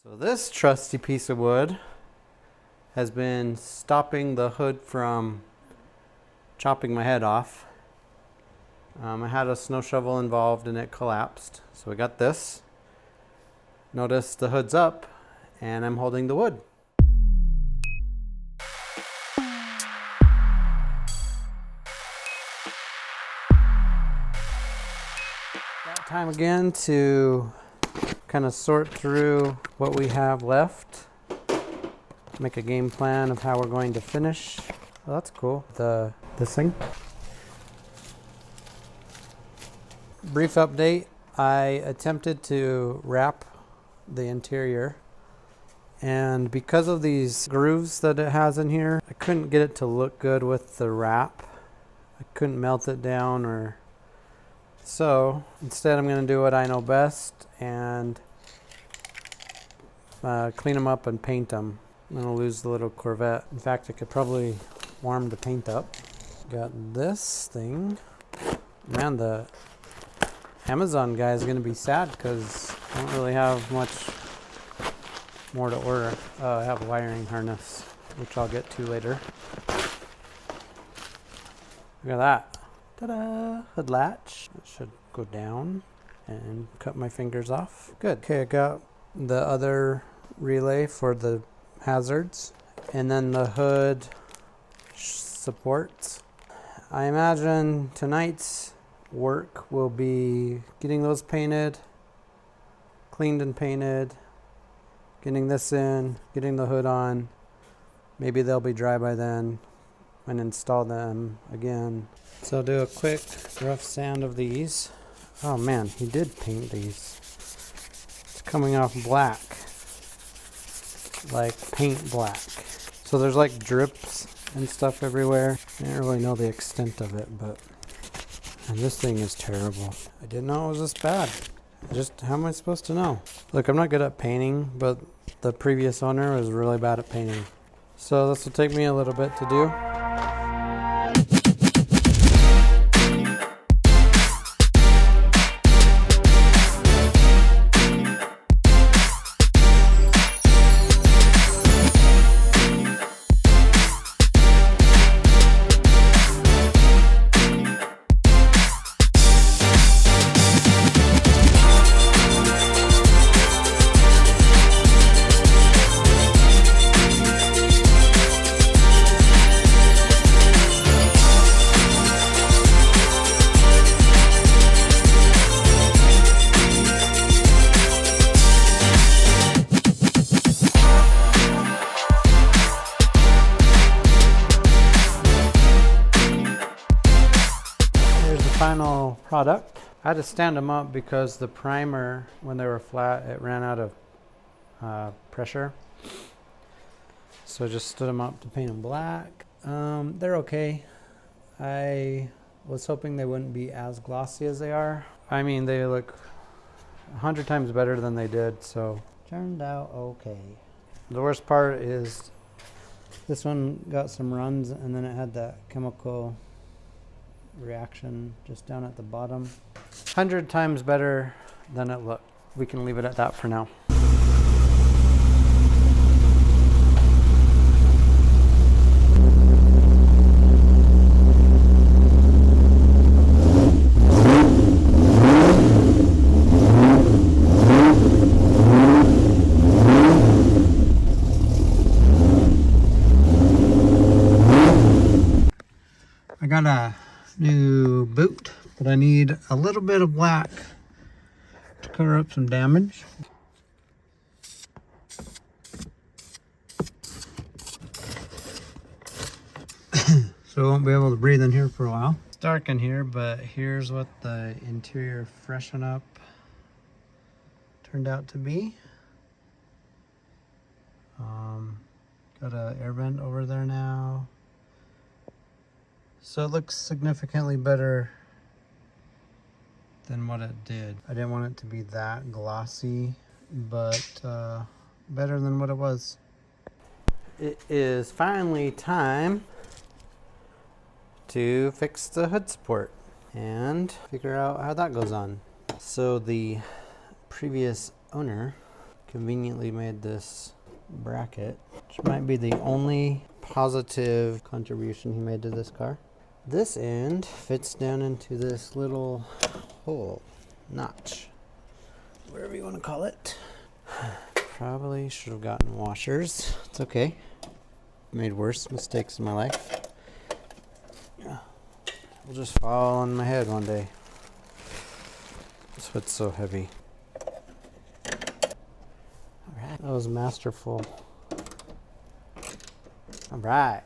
So this trusty piece of wood has been stopping the hood from chopping my head off. I had a snow shovel involved and it collapsed. So we got this. Notice the hood's up and I'm holding the wood. That time again to kind of sort through what we have left. Make a game plan of how we're going to finish. Oh, that's cool. This thing. Brief update. I attempted to wrap the interior, and because of these grooves that it has in here, I couldn't get it to look good with the wrap. I couldn't melt it down, so instead I'm going to do what I know best and clean them up and paint them. I'm going to lose the little Corvette. In fact, I could probably warm the paint up. Got this thing. Man, the Amazon guy is going to be sad because I don't really have much more to order. I have a wiring harness, which I'll get to later. Look at that. Ta-da! Hood latch. It should go down and cut my fingers off. Good. Okay, I got the other relay for the hazards and then the hood supports. I imagine tonight's work will be getting those painted, cleaned and painted, getting this in, getting the hood on. Maybe they'll be dry by then and install them again. So I'll do a quick rough sand of these. Oh man, he did paint these. It's coming off black, like paint black. So there's like drips and stuff everywhere. I didn't really know the extent of it, but and this thing is terrible. I didn't know it was this bad. How am I supposed to know? Look, I'm not good at painting, but the previous owner was really bad at painting. So this will take me a little bit to do. Final product. I had to stand them up because the primer, when they were flat, it ran out of pressure. So I just stood them up to paint them black. They're okay. I was hoping they wouldn't be as glossy as they are. I mean, they look 100 times better than they did, so turned out okay. The worst part is this one got some runs and then it had that chemical reaction just down at the bottom. 100 times better than it looked. We can leave it at that for now. I got a new boot, but I need a little bit of black to cover up some damage. So I won't be able to breathe in here for a while. It's dark in here, but here's what the interior freshen up turned out to be. Got an air vent over there now. So it looks significantly better than what it did. I didn't want it to be that glossy, but better than what it was. It is finally time to fix the hood support and figure out how that goes on. So the previous owner conveniently made this bracket, which might be the only positive contribution he made to this car. This end fits down into this little hole, notch, whatever you want to call it. Probably should have gotten washers. It's okay. Made worse mistakes in my life. It'll just fall on my head one day. This hood's so heavy. Alright, that was masterful. Alright,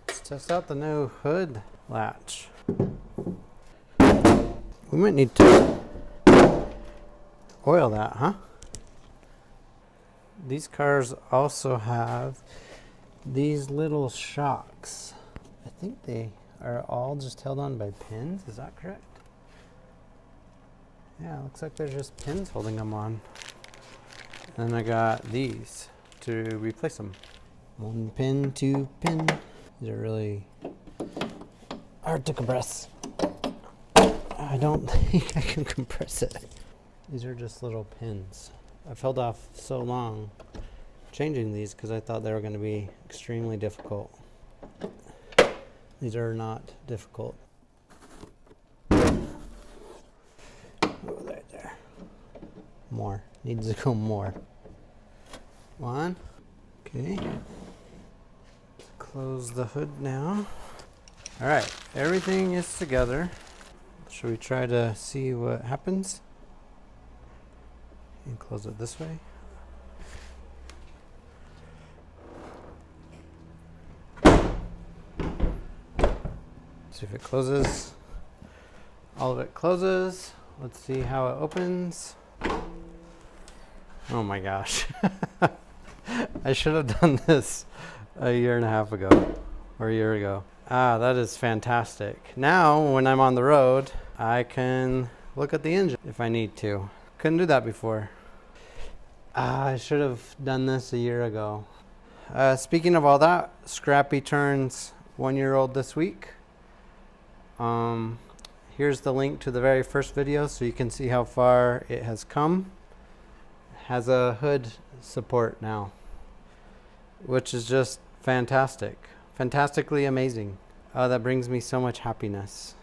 let's test out the new hood latch. We might need to oil that, huh? These cars also have these little shocks. I think they are all just held on by pins. Is that correct? Yeah, looks like there's just pins holding them on. And then I got these to replace them. 1 pin, 2 pin. These are really hard to compress. I don't think I can compress it. These are just little pins. I've held off so long changing these because I thought they were going to be extremely difficult. These are not difficult. Oh, right there. More. Needs to go more. 1. Okay. Close the hood now. Alright, everything is together. Should we try to see what happens? And close it this way. See if it closes. All of it closes. Let's see how it opens. Oh my gosh. I should have done this a year and a half ago, or a year ago. Ah, that is fantastic. Now, when I'm on the road, I can look at the engine if I need to. Couldn't do that before. I should have done this a year ago. Speaking of all that, Scrappy turns 1-year-old this week. Here's the link to the very first video so you can see how far it has come. Has a hood support now, which is just fantastic. Fantastically amazing. Oh, that brings me so much happiness.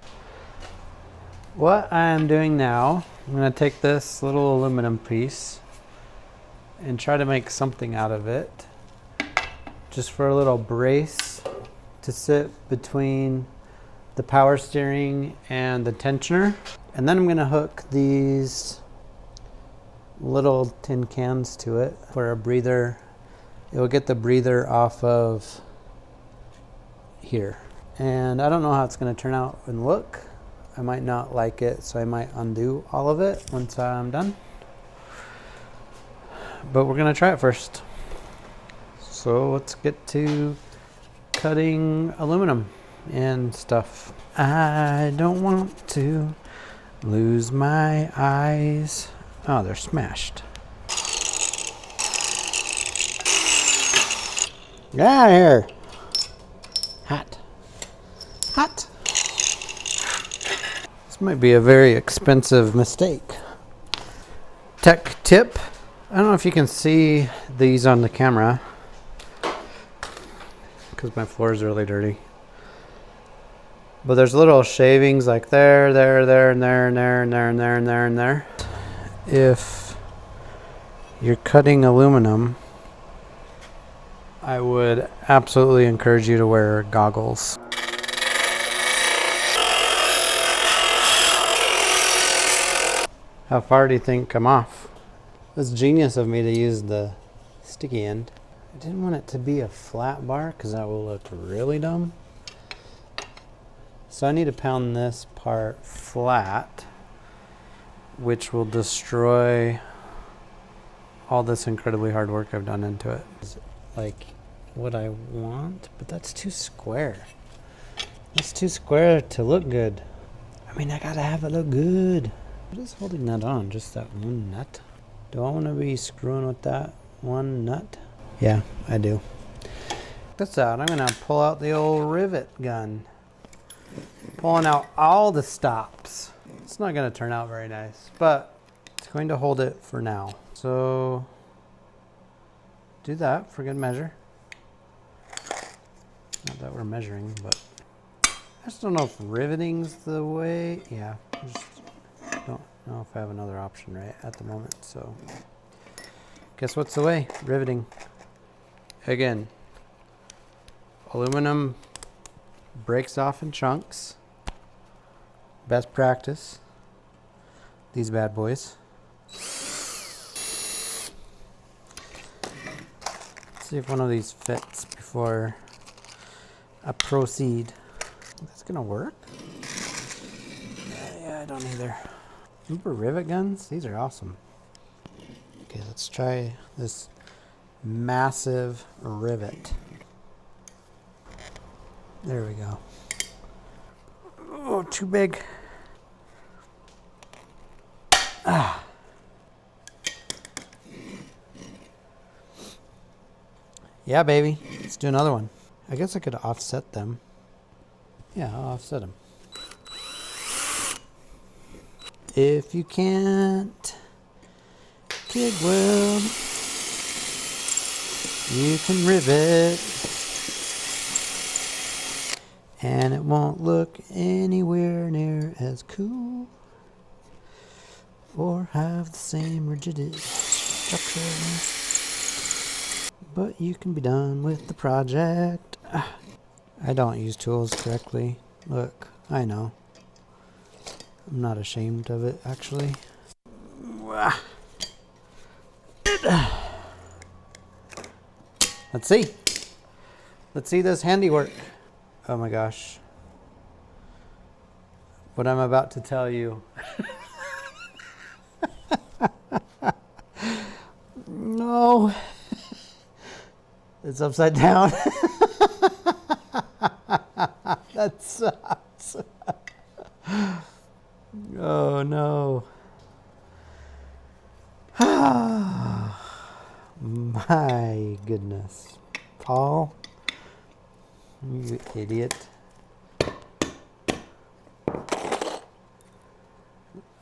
What I'm doing now, I'm going to take this little aluminum piece and try to make something out of it, just for a little brace to sit between the power steering and the tensioner. And then I'm going to hook these little tin cans to it for a breather. It will get the breather off of here. And I don't know how it's going to turn out and look. I might not like it, so I might undo all of it once I'm done. But we're going to try it first. So let's get to cutting aluminum and stuff. I don't want to lose my eyes. Oh, they're smashed. Get out of here. Hot. Hot. This might be a very expensive mistake. Tech tip. I don't know if you can see these on the camera because my floor is really dirty. But there's little shavings like there, and there, and there, and there, and there, and there, and there, and there. If you're cutting aluminum, I would absolutely encourage you to wear goggles. How far do you think I'm off? It's genius of me to use the sticky end. I didn't want it to be a flat bar because that will look really dumb. So I need to pound this part flat, which will destroy all this incredibly hard work I've done into it. It's like what I want, but that's too square. That's too square to look good. I mean, I gotta have it look good. What is holding that on? Just that one nut? Do I want to be screwing with that one nut? Yeah, I do. That's out. I'm gonna pull out the old rivet gun. Pulling out all the stops. It's not going to turn out very nice, but it's going to hold it for now. So do that for good measure. Not that we're measuring, but I just don't know if riveting's the way. Yeah, I just don't know if I have another option right at the moment. So guess what's the way? Riveting. Again, aluminum breaks off in chunks. Best practice. These bad boys. Let's see if one of these fits before I proceed. That's gonna work? Yeah, I don't either. Remember rivet guns? These are awesome. Okay, let's try this massive rivet. There we go. Oh, too big. Ah. Yeah, baby. Let's do another one. I guess I could offset them. Yeah, I'll offset them. If you can't TIG weld, you can rivet, and it won't look anywhere near as cool or have the same rigidity structure, but you can be done with the project. I don't use tools correctly. Look, I know. I'm not ashamed of it, actually. Let's see. Let's see this handiwork. Oh my gosh. What I'm about to tell you. No. It's upside down. That sucks. Oh no. My goodness. Paul, you idiot.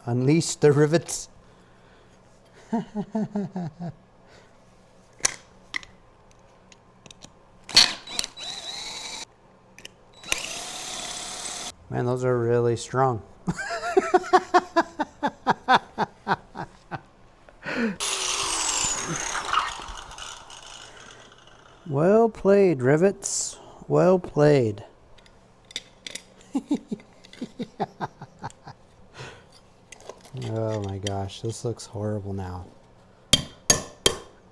Unleash the rivets. Man, those are really strong. Well played, rivets. Well played. Oh my gosh, this looks horrible now.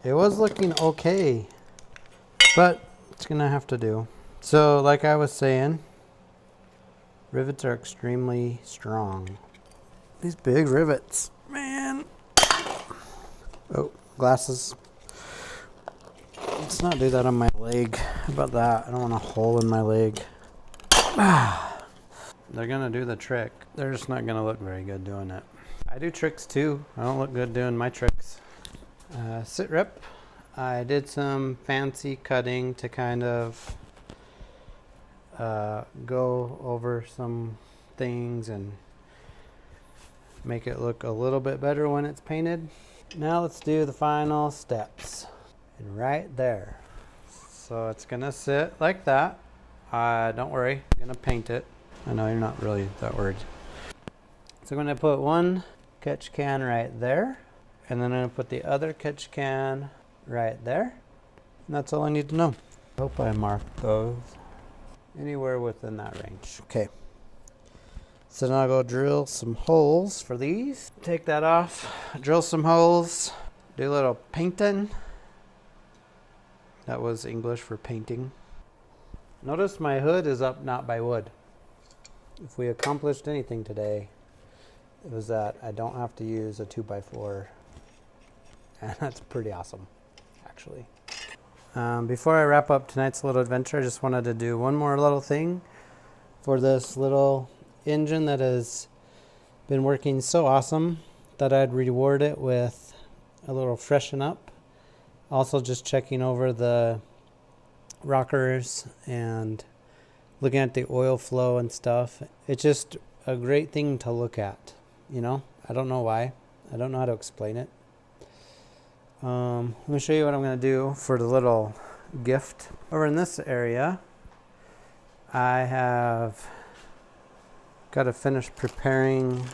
It was looking okay, but it's gonna have to do. So, like I was saying, rivets are extremely strong. These big rivets, man. Oh, glasses. Let's not do that on my leg. How about that? I don't want a hole in my leg. They're gonna do the trick. They're just not gonna look very good doing it. I do tricks too. I don't look good doing my tricks. Sit rep. I did some fancy cutting to kind of go over some things and make it look a little bit better when it's painted. Now let's do the final steps. And right there. So it's gonna sit like that. Don't worry, I'm gonna paint it. I know you're not really that worried. So I'm gonna put one catch can right there, and then I'm gonna put the other catch can right there. And that's all I need to know. I hope I marked those anywhere within that range. Okay. So now I'll go drill some holes for these. Take that off, drill some holes, do a little painting. That was English for painting. Notice my hood is up not by wood. If we accomplished anything today, it was that I don't have to use a 2x4. And that's pretty awesome, actually. Before I wrap up tonight's little adventure, I just wanted to do one more little thing for this little engine that has been working so awesome that I'd reward it with a little freshen up. Also just checking over the rockers and looking at the oil flow and stuff. It's just a great thing to look at, you know? I don't know why. I don't know how to explain it. Let me show you what I'm going to do for the little gift. Over in this area, I have got to finish preparing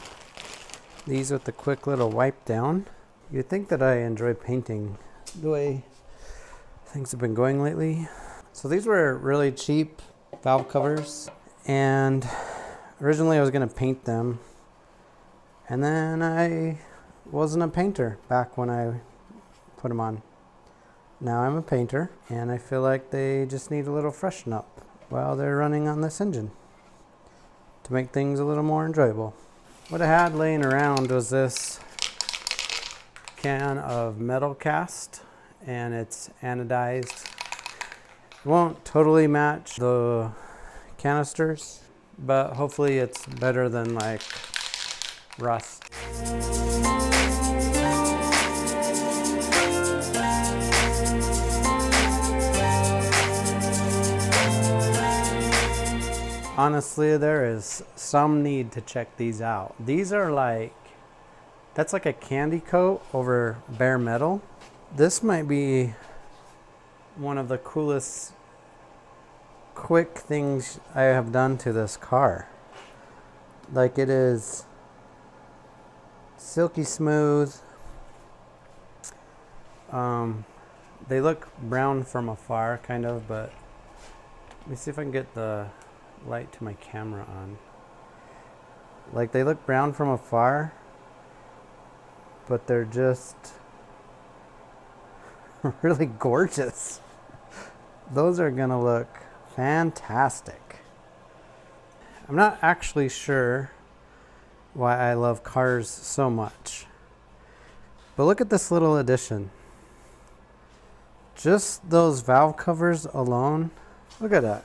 these with the quick little wipe down. You'd think that I enjoy painting the way things have been going lately. So these were really cheap valve covers, and originally I was going to paint them, and then I wasn't a painter back when I put them on. Now I'm a painter, and I feel like they just need a little freshen up while they're running on this engine to make things a little more enjoyable. What I had laying around was this can of metal cast, and it's anodized. It won't totally match the canisters, but hopefully it's better than like rust. Honestly, there is some need to check these out. These are like, that's like a candy coat over bare metal. This might be one of the coolest quick things I have done to this car. Like, it is silky smooth. They look brown from afar kind of, but let me see if I can get the light to my camera on. Like, they look brown from afar, but they're just really gorgeous. Those are gonna look fantastic. I'm not actually sure why I love cars so much, but look at this little addition. Just those valve covers alone, look at that.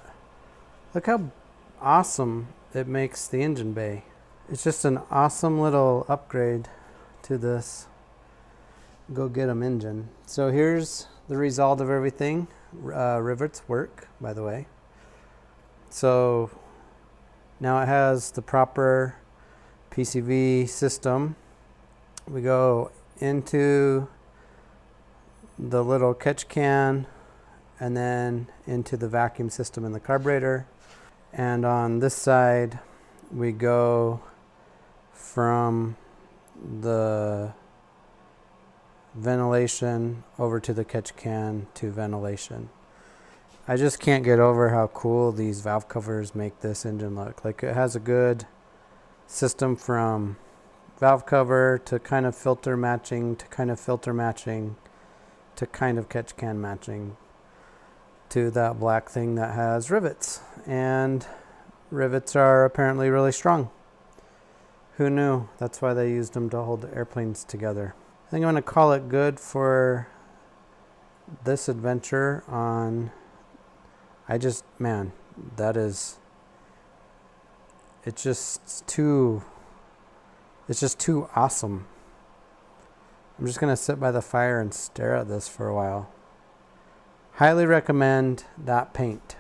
Look how awesome it makes the engine bay. It's just an awesome little upgrade to this go get 'em engine. So here's the result of everything. Rivets work, by the way. So now it has the proper PCV system. We go into the little catch can and then into the vacuum system in the carburetor. And on this side, we go from the ventilation over to the catch can to ventilation. I just can't get over how cool these valve covers make this engine look. Like, it has a good system from valve cover to kind of filter matching to kind of filter matching to kind of catch can matching to that black thing that has rivets. And rivets are apparently really strong. Who knew? That's why they used them to hold the airplanes together. I think I'm going to call it good for this adventure on... man, that is... It's just too awesome. I'm just going to sit by the fire and stare at this for a while. Highly recommend that paint.